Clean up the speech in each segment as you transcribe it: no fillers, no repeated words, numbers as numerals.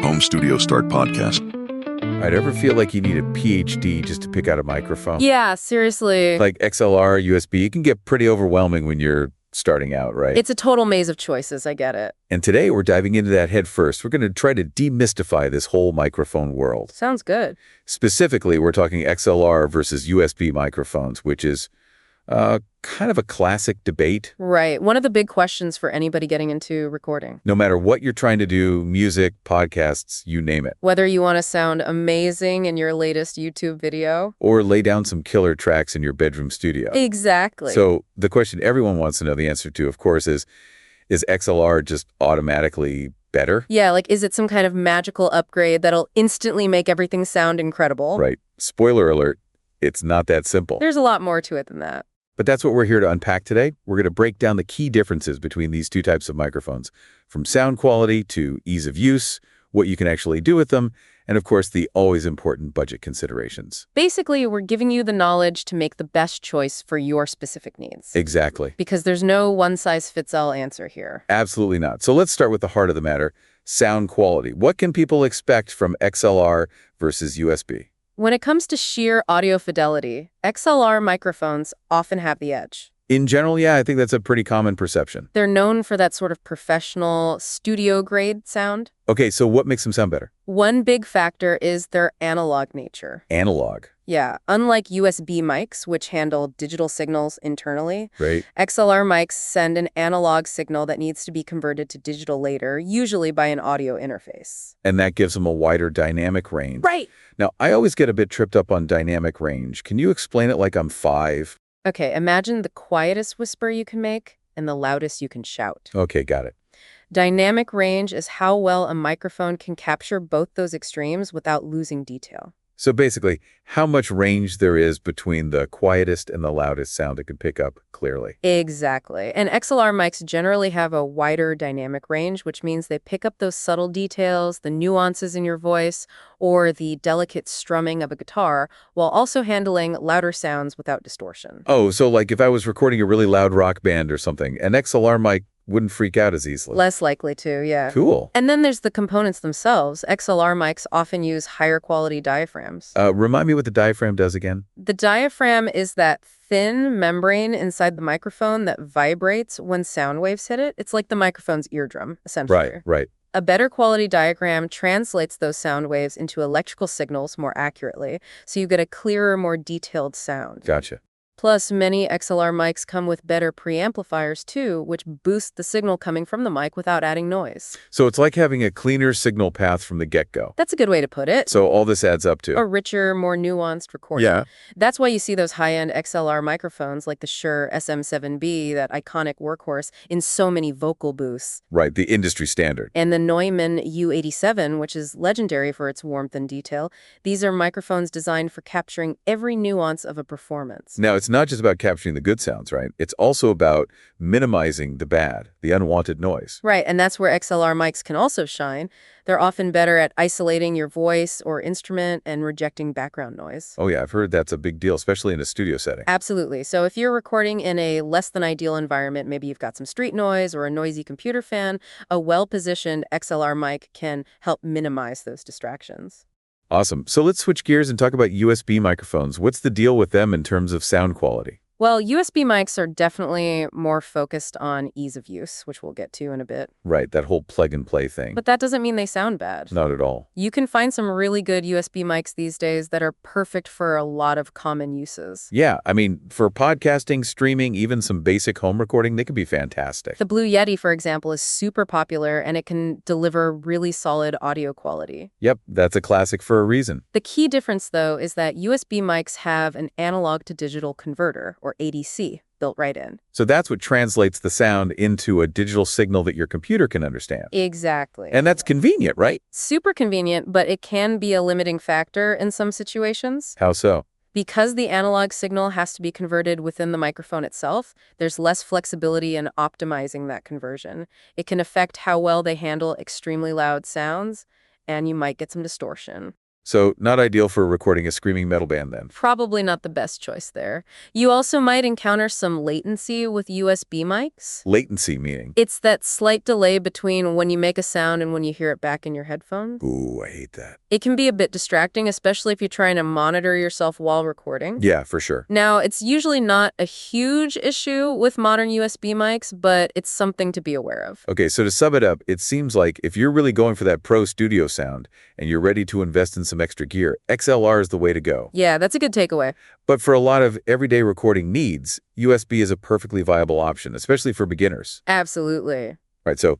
Home Studio Start podcast. I'd ever feel like you need a PhD just to pick out a microphone. Yeah, seriously. Like XLR, USB, it can get pretty overwhelming when you're starting out, right? It's a total maze of choices, I get it. And today we're diving into that head first. We're going to try to demystify this whole microphone world. Sounds good. Specifically, we're talking XLR versus USB microphones, which is kind of a classic debate. Right. One of the big questions for anybody getting into recording. No matter what you're trying to do, music, podcasts, you name it. Whether you want to sound amazing in your latest YouTube video. Or lay down some killer tracks in your bedroom studio. Exactly. So the question everyone wants to know the answer to, of course, is XLR just automatically better? Yeah, like is it some kind of magical upgrade that'll instantly make everything sound incredible? Right. Spoiler alert, it's not that simple. There's a lot more to it than that. But that's what we're here to unpack today. We're going to break down the key differences between these two types of microphones, from sound quality to ease of use, what you can actually do with them, and of course, the always important budget considerations. Basically, we're giving you the knowledge to make the best choice for your specific needs. Exactly. Because there's no one-size-fits-all answer here. Absolutely not. So let's start with the heart of the matter, sound quality. What can people expect from XLR versus USB? When it comes to sheer audio fidelity, XLR microphones often have the edge. In general, yeah, I think that's a pretty common perception. They're known for that sort of professional, studio-grade sound. Okay, so what makes them sound better? One big factor is their analog nature. Analog. Yeah, unlike USB mics, which handle digital signals internally, Right. XLR mics send an analog signal that needs to be converted to digital later, usually by an audio interface. And that gives them a wider dynamic range. Right. Now, I always get a bit tripped up on dynamic range. Can you explain it like I'm 5? Okay, imagine the quietest whisper you can make and the loudest you can shout. Okay, got it. Dynamic range is how well a microphone can capture both those extremes without losing detail. So basically, how much range there is between the quietest and the loudest sound it can pick up clearly. Exactly. And XLR mics generally have a wider dynamic range, which means they pick up those subtle details, the nuances in your voice, or the delicate strumming of a guitar, while also handling louder sounds without distortion. Oh, so like if I was recording a really loud rock band or something, an XLR mic wouldn't freak out as easily. Less likely to, yeah. Cool. And then there's the components themselves. XLR mics often use higher quality diaphragms. Remind me what the diaphragm does again? The diaphragm is that thin membrane inside the microphone that vibrates when sound waves hit it. It's like the microphone's eardrum, essentially. Right. A better quality diaphragm translates those sound waves into electrical signals more accurately, so you get a clearer, more detailed sound. Gotcha. Plus, many XLR mics come with better preamplifiers too, which boost the signal coming from the mic without adding noise. So it's like having a cleaner signal path from the get-go. That's a good way to put it. So all this adds up to? A richer, more nuanced recording. Yeah. That's why you see those high-end XLR microphones like the Shure SM7B, that iconic workhorse, in so many vocal booths. Right, the industry standard. And the Neumann U87, which is legendary for its warmth and detail. These are microphones designed for capturing every nuance of a performance. Now, it's not just about capturing the good sounds, right? It's also about minimizing the bad, the unwanted noise. Right, and that's where XLR mics can also shine. They're often better at isolating your voice or instrument and rejecting background noise. Oh yeah, I've heard that's a big deal, especially in a studio setting. Absolutely. So if you're recording in a less than ideal environment, maybe you've got some street noise or a noisy computer fan, a well-positioned XLR mic can help minimize those distractions. Awesome. So let's switch gears and talk about USB microphones. What's the deal with them in terms of sound quality? Well, USB mics are definitely more focused on ease of use, which we'll get to in a bit. Right, that whole plug-and-play thing. But that doesn't mean they sound bad. Not at all. You can find some really good USB mics these days that are perfect for a lot of common uses. Yeah, I mean, for podcasting, streaming, even some basic home recording, they can be fantastic. The Blue Yeti, for example, is super popular and it can deliver really solid audio quality. Yep, that's a classic for a reason. The key difference, though, is that USB mics have an analog to digital converter, or ADC, built right in. So that's what translates the sound into a digital signal that your computer can understand. Exactly. And that's convenient, right? Super convenient, but it can be a limiting factor in some situations. How so? Because the analog signal has to be converted within the microphone itself, there's less flexibility in optimizing that conversion. It can affect how well they handle extremely loud sounds, and you might get some distortion. So not ideal for recording a screaming metal band then. Probably not the best choice there. You also might encounter some latency with USB mics. Latency meaning. It's that slight delay between when you make a sound and when you hear it back in your headphones. Ooh, I hate that. It can be a bit distracting, especially if you're trying to monitor yourself while recording. Yeah, for sure. Now, it's usually not a huge issue with modern USB mics, but it's something to be aware of. Okay, so to sum it up, it seems like if you're really going for that pro studio sound and you're ready to invest in some extra gear, XLR is the way to go. Yeah, that's a good takeaway. But for a lot of everyday recording needs, USB is a perfectly viable option, especially for beginners. Absolutely. Right, so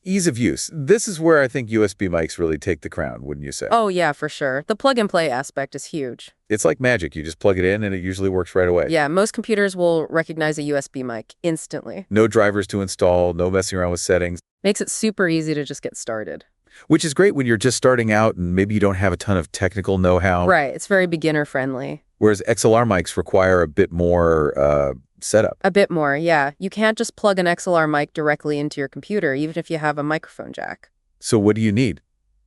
ease of use. This is where I think USB mics really take the crown, wouldn't you say? Oh, yeah, for sure. The plug-and-play aspect is huge. It's like magic. You just plug it in and it usually works right away. Yeah, most computers will recognize a USB mic instantly. No drivers to install, no messing around with settings. Makes it super easy to just get started. Which is great when you're just starting out and maybe you don't have a ton of technical know-how. Right, it's very beginner-friendly. Whereas XLR mics require a bit more setup. A bit more, yeah. You can't just plug an XLR mic directly into your computer, even if you have a microphone jack. So what do you need?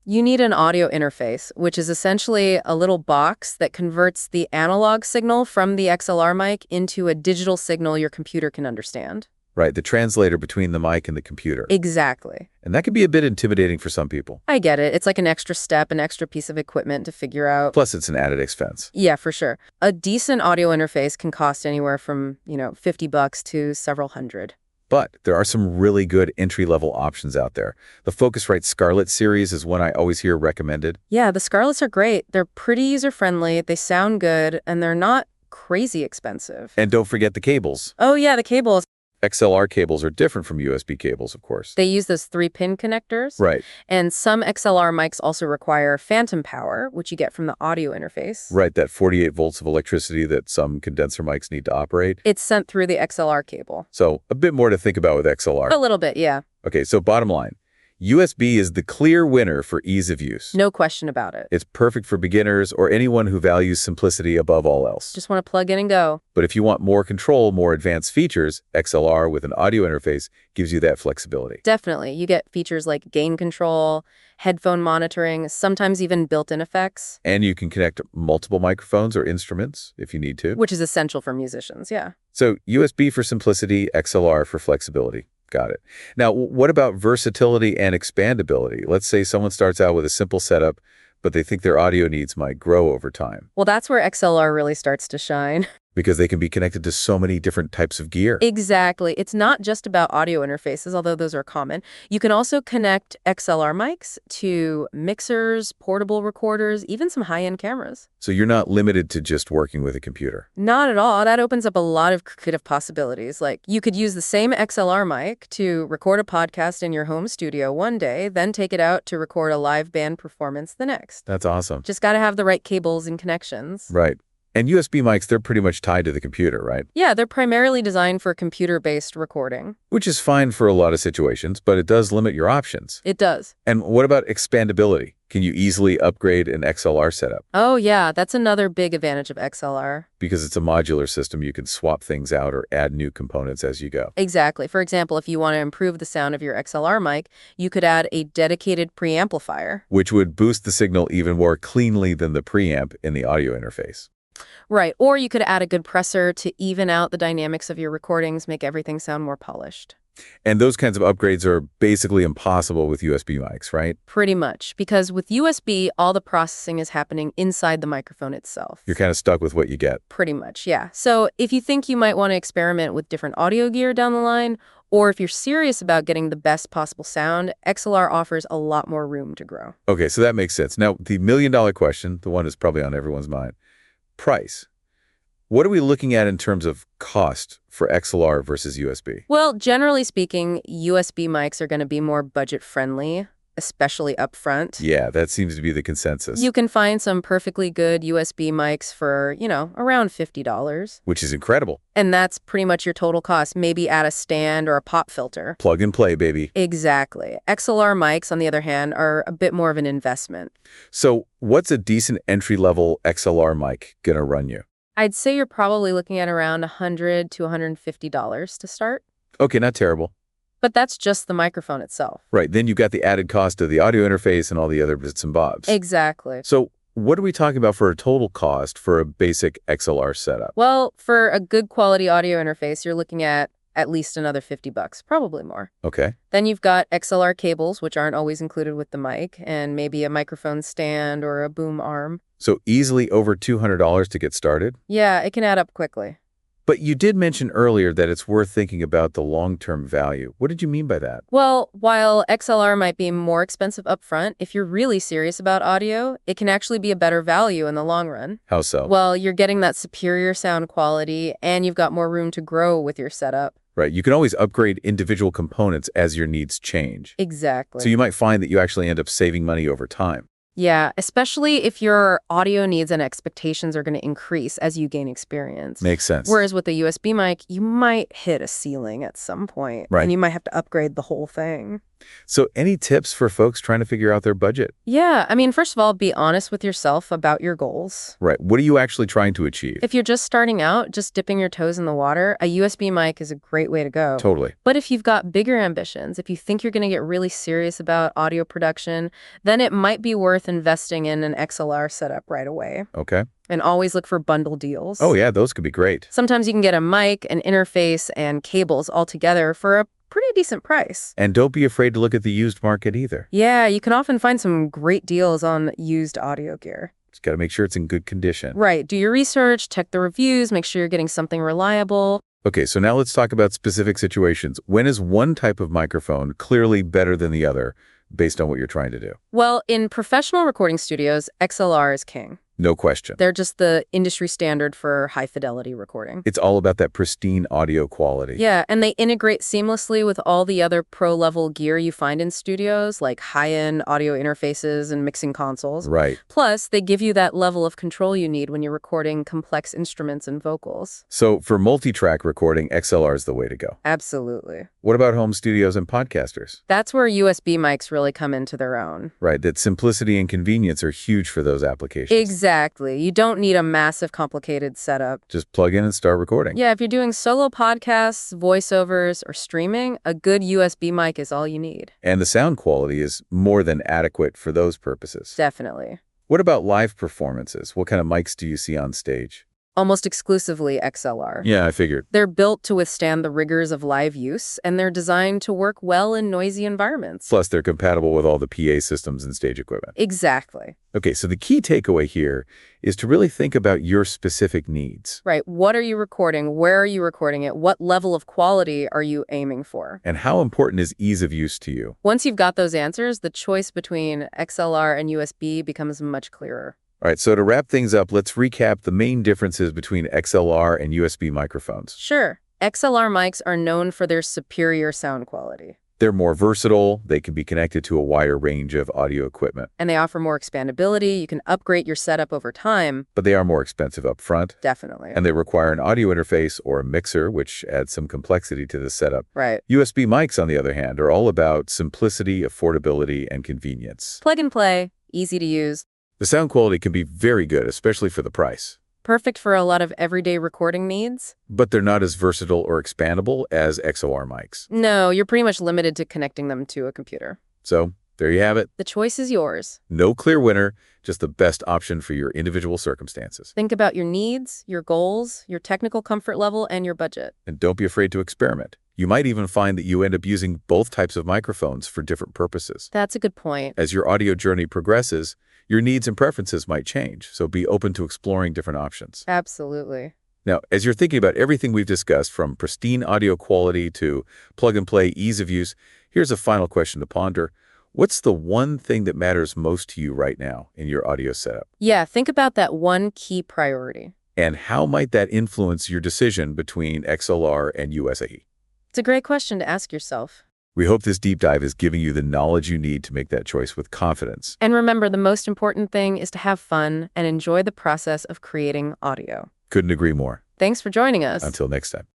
You need an audio interface, which is essentially a little box that converts the analog signal from the XLR mic into a digital signal your computer can understand. Right, the translator between the mic and the computer. Exactly. And that can be a bit intimidating for some people. I get it. It's like an extra step, an extra piece of equipment to figure out. Plus, it's an added expense. Yeah, for sure. A decent audio interface can cost anywhere from, $50 to several hundred. But there are some really good entry-level options out there. The Focusrite Scarlett series is one I always hear recommended. Yeah, the Scarletts are great. They're pretty user-friendly, they sound good, and they're not crazy expensive. And don't forget the cables. Oh, yeah, the cables. XLR cables are different from USB cables, of course. They use those 3-pin connectors. Right. And some XLR mics also require phantom power, which you get from the audio interface. Right, that 48 volts of electricity that some condenser mics need to operate. It's sent through the XLR cable. So a bit more to think about with XLR. A little bit, yeah. Okay, so bottom line, USB is the clear winner for ease of use. No question about it. It's perfect for beginners or anyone who values simplicity above all else. Just want to plug in and go. But if you want more control, more advanced features, XLR with an audio interface gives you that flexibility. Definitely. You get features like gain control, headphone monitoring, sometimes even built-in effects. And you can connect multiple microphones or instruments if you need to. Which is essential for musicians, yeah. So USB for simplicity, XLR for flexibility. Got it. Now, what about versatility and expandability? Let's say someone starts out with a simple setup, but they think their audio needs might grow over time. Well, that's where XLR really starts to shine. Because they can be connected to so many different types of gear. Exactly. It's not just about audio interfaces, although those are common. You can also connect XLR mics to mixers, portable recorders, even some high-end cameras. So you're not limited to just working with a computer. Not at all. That opens up a lot of creative possibilities. Like, you could use the same XLR mic to record a podcast in your home studio one day, then take it out to record a live band performance the next. That's awesome. Just got to have the right cables and connections. Right. And USB mics, they're pretty much tied to the computer, right? Yeah, they're primarily designed for computer-based recording. Which is fine for a lot of situations, but it does limit your options. It does. And what about expandability? Can you easily upgrade an XLR setup? Oh, yeah, that's another big advantage of XLR. Because it's a modular system, you can swap things out or add new components as you go. Exactly. For example, if you want to improve the sound of your XLR mic, you could add a dedicated preamplifier. Which would boost the signal even more cleanly than the preamp in the audio interface. Right. Or you could add a good presser to even out the dynamics of your recordings, make everything sound more polished. And those kinds of upgrades are basically impossible with USB mics, right? Pretty much. Because with USB, all the processing is happening inside the microphone itself. You're kind of stuck with what you get. Pretty much, yeah. So if you think you might want to experiment with different audio gear down the line, or if you're serious about getting the best possible sound, XLR offers a lot more room to grow. Okay, so that makes sense. Now, the million-dollar question, the one that's probably on everyone's mind. Price. What are we looking at in terms of cost for XLR versus USB? Well, generally speaking, USB mics are going to be more budget-friendly, especially up front. Yeah, that seems to be the consensus. You can find some perfectly good USB mics for, around $50. Which is incredible. And that's pretty much your total cost. Maybe add a stand or a pop filter. Plug and play, baby. Exactly. XLR mics, on the other hand, are a bit more of an investment. So what's a decent entry-level XLR mic going to run you? I'd say you're probably looking at around $100 to $150 to start. Okay, not terrible. But that's just the microphone itself. Right, then you got the added cost of the audio interface and all the other bits and bobs. Exactly. So what are we talking about for a total cost for a basic XLR setup? Well, for a good quality audio interface, you're looking at least another $50, probably more. Okay. Then you've got XLR cables, which aren't always included with the mic, and maybe a microphone stand or a boom arm. So easily over $200 to get started? Yeah, it can add up quickly. But you did mention earlier that it's worth thinking about the long-term value. What did you mean by that? Well, while XLR might be more expensive upfront, if you're really serious about audio, it can actually be a better value in the long run. How so? Well, you're getting that superior sound quality, and you've got more room to grow with your setup. Right. You can always upgrade individual components as your needs change. Exactly. So you might find that you actually end up saving money over time. Yeah, especially if your audio needs and expectations are going to increase as you gain experience. Makes sense. Whereas with a USB mic, you might hit a ceiling at some point, Right. and you might have to upgrade the whole thing. So any tips for folks trying to figure out their budget? Yeah, I mean, first of all, be honest with yourself about your goals. Right. What are you actually trying to achieve? If you're just starting out, just dipping your toes in the water, a USB mic is a great way to go. Totally. But if you've got bigger ambitions, if you think you're going to get really serious about audio production, then it might be worth investing in an XLR setup right away. Okay. And always look for bundle deals. Oh, yeah, those could be great. Sometimes you can get a mic, an interface, and cables all together for a pretty decent price. And don't be afraid to look at the used market either. Yeah, you can often find some great deals on used audio gear. Just got to make sure it's in good condition. Right. Do your research, check the reviews, make sure you're getting something reliable. Okay, so now let's talk about specific situations. When is one type of microphone clearly better than the other based on what you're trying to do? Well, in professional recording studios, XLR is king. No question. They're just the industry standard for high-fidelity recording. It's all about that pristine audio quality. Yeah, and they integrate seamlessly with all the other pro-level gear you find in studios, like high-end audio interfaces and mixing consoles. Right. Plus, they give you that level of control you need when you're recording complex instruments and vocals. So for multi-track recording, XLR is the way to go. Absolutely. What about home studios and podcasters? That's where USB mics really come into their own. Right, that simplicity and convenience are huge for those applications. Exactly. You don't need a massive, complicated setup. Just plug in and start recording. Yeah, if you're doing solo podcasts, voiceovers, or streaming, a good USB mic is all you need. And the sound quality is more than adequate for those purposes. Definitely. What about live performances? What kind of mics do you see on stage? Almost exclusively XLR. Yeah, I figured. They're built to withstand the rigors of live use, and they're designed to work well in noisy environments. Plus, they're compatible with all the PA systems and stage equipment. Exactly. Okay, so the key takeaway here is to really think about your specific needs. Right. What are you recording? Where are you recording it? What level of quality are you aiming for? And how important is ease of use to you? Once you've got those answers, the choice between XLR and USB becomes much clearer. All right, so to wrap things up, let's recap the main differences between XLR and USB microphones. Sure. XLR mics are known for their superior sound quality. They're more versatile, they can be connected to a wider range of audio equipment. And they offer more expandability. You can upgrade your setup over time. But they are more expensive up front. Definitely. And they require an audio interface or a mixer, which adds some complexity to the setup. Right. USB mics, on the other hand, are all about simplicity, affordability, and convenience. Plug and play, easy to use. The sound quality can be very good, especially for the price. Perfect for a lot of everyday recording needs. But they're not as versatile or expandable as XLR mics. No, you're pretty much limited to connecting them to a computer. So there you have it. The choice is yours. No clear winner, just the best option for your individual circumstances. Think about your needs, your goals, your technical comfort level, and your budget. And don't be afraid to experiment. You might even find that you end up using both types of microphones for different purposes. That's a good point. As your audio journey progresses, your needs and preferences might change, so be open to exploring different options. Absolutely. Now, as you're thinking about everything we've discussed, from pristine audio quality to plug-and-play ease of use, here's a final question to ponder. What's the one thing that matters most to you right now in your audio setup? Yeah, think about that one key priority. And how might that influence your decision between XLR and USB? It's a great question to ask yourself. We hope this deep dive is giving you the knowledge you need to make that choice with confidence. And remember, the most important thing is to have fun and enjoy the process of creating audio. Couldn't agree more. Thanks for joining us. Until next time.